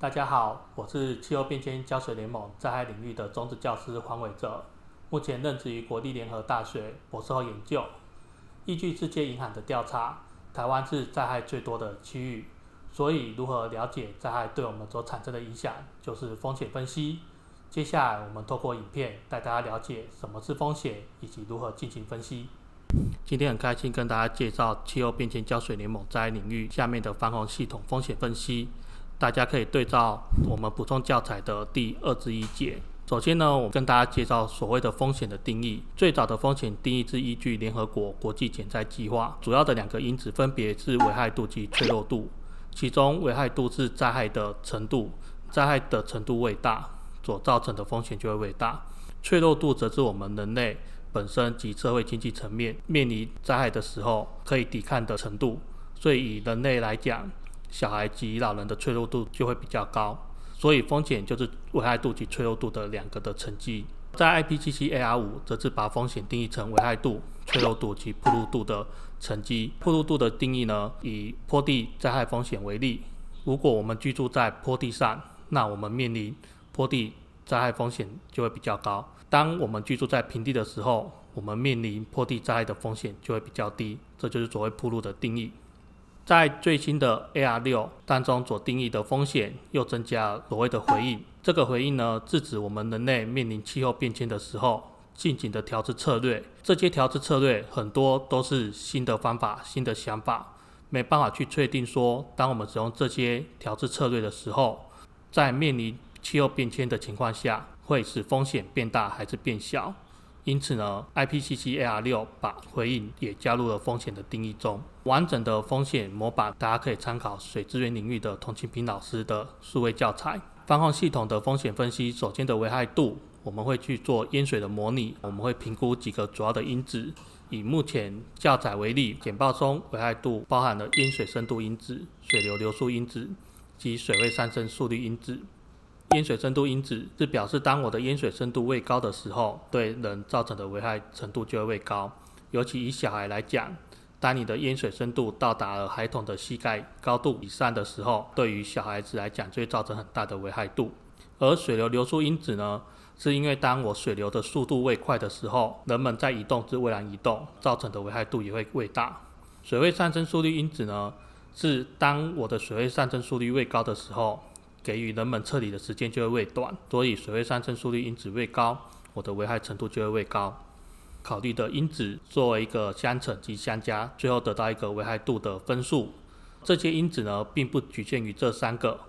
大家好，我是气候变迁浇水联盟灾害领域的种子教师黄伟哲，目前任职于国立联合大学博士后研究。依据世界银行的调查，台湾是灾害最多的区域，所以如何了解灾害对我们所产生的影响，就是风险分析。接下来我们透过影片带大家了解什么是风险，以及如何进行分析。今天很开心跟大家介绍气候变迁浇水联盟灾害领域下面的防洪系统风险分析。大家可以对照我们补充教材的第2-1节。首先呢，我跟大家介绍所谓的风险的定义。最早的风险定义是依据联合国国际减灾计划，主要的2个因子分别是危害度及脆弱度。其中危害度是灾害的程度，灾害的程度越大，所造成的风险就会越大。脆弱度则是我们人类本身及社会经济层面面临灾害的时候可以抵抗的程度。所以以人类来讲，小孩及老人的脆弱度就会比较高，所以风险就是危害度及脆弱度的2个的成绩。在 IPCC AR5 则是把风险定义成危害度、脆弱度及暴露度的成绩。暴露度的定义呢，以坡地灾害风险为例，如果我们居住在坡地上，那我们面临坡地灾害风险就会比较高。当我们居住在平地的时候，我们面临坡地灾害的风险就会比较低，这就是所谓暴露的定义。在最新的 AR6 当中所定义的风险又增加了所谓的回应。这个回应呢，是指我们人类面临气候变迁的时候进行的调制策略。这些调制策略很多都是新的方法、新的想法，没办法去确定说，当我们使用这些调制策略的时候，在面临气候变迁的情况下，会使风险变大还是变小。因此呢 ，IPCC AR6 把回应也加入了风险的定义中。完整的风险模板，大家可以参考水资源领域的童庆平老师的数位教材。防洪系统的风险分析，首先的危害度，我们会去做淹水的模拟，我们会评估几个主要的因子。以目前教材为例，简报中危害度包含了淹水深度因子、水流流速因子及水位上升速率因子。淹水深度因子是表示当我的淹水深度越高的时候，对人造成的危害程度就会越高。尤其以小孩来讲，当你的淹水深度到达了孩童的膝盖高度以上的时候，对于小孩子来讲就会造成很大的危害度。而水流流速因子呢，是因为当我水流的速度越快的时候，人们在移动至蔚然移动，造成的危害度也会越大。水位上升速率因子呢，是当我的水位上升速率越高的时候，给予人们撤离的时间就会越短，所以水位上升速率因子越高，我的危害程度就会越高。考虑的因子作为一个相乘及相加，最后得到一个危害度的分数。这些因子呢，并不局限于这3个，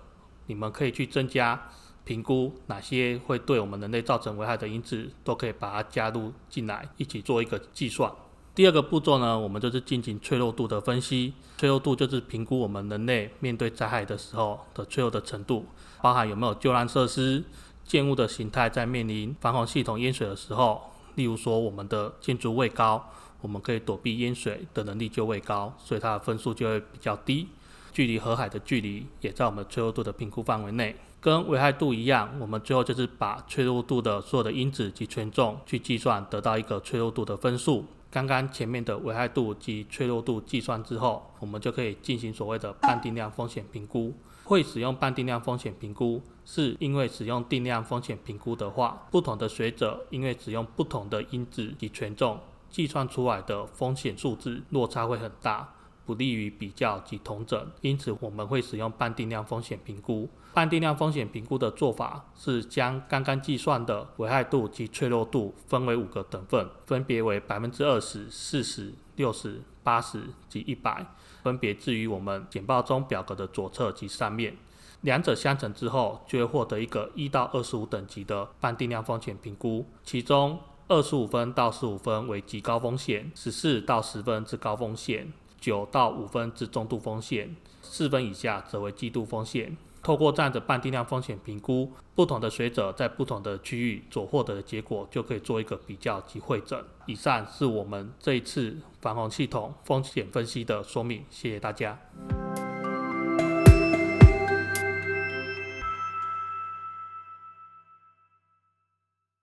你们可以去增加评估哪些会对我们人类造成危害的因子，都可以把它加入进来，一起做一个计算。第2个步骤呢，我们就是进行脆弱度的分析。脆弱度就是评估我们人类面对灾害的时候的脆弱的程度，包含有没有救难设施、建物的形态在面临防洪系统淹水的时候，例如说我们的建筑越高，我们可以躲避淹水的能力就越高，所以它的分数就会比较低。距离河海的距离也在我们脆弱度的评估范围内。跟危害度一样，我们最后就是把脆弱度的所有的因子及权重去计算，得到一个脆弱度的分数。刚刚前面的危害度及脆弱度计算之后，我们就可以进行所谓的半定量风险评估。会使用半定量风险评估，是因为使用定量风险评估的话，不同的学者因为使用不同的因子及权重，计算出来的风险数字落差会很大，不利于比较及统整，因此我们会使用半定量风险评估。半定量风险评估的做法是将刚刚计算的危害度及脆弱度分为5个等份，分别为 20%、40%、60%、80%及100%，分别置于我们简报中表格的左侧及上面。两者相乘之后，就会获得一个1到25等级的半定量风险评估，其中25分到15分为极高风险，14到10分之高风险，9到5分之中度风险，4分以下则为极度风险。透过这样的半定量风险评估，不同的学者在不同的区域所获得的结果就可以做一个比较及汇整。以上是我们这一次防洪系统风险分析的说明，谢谢大家。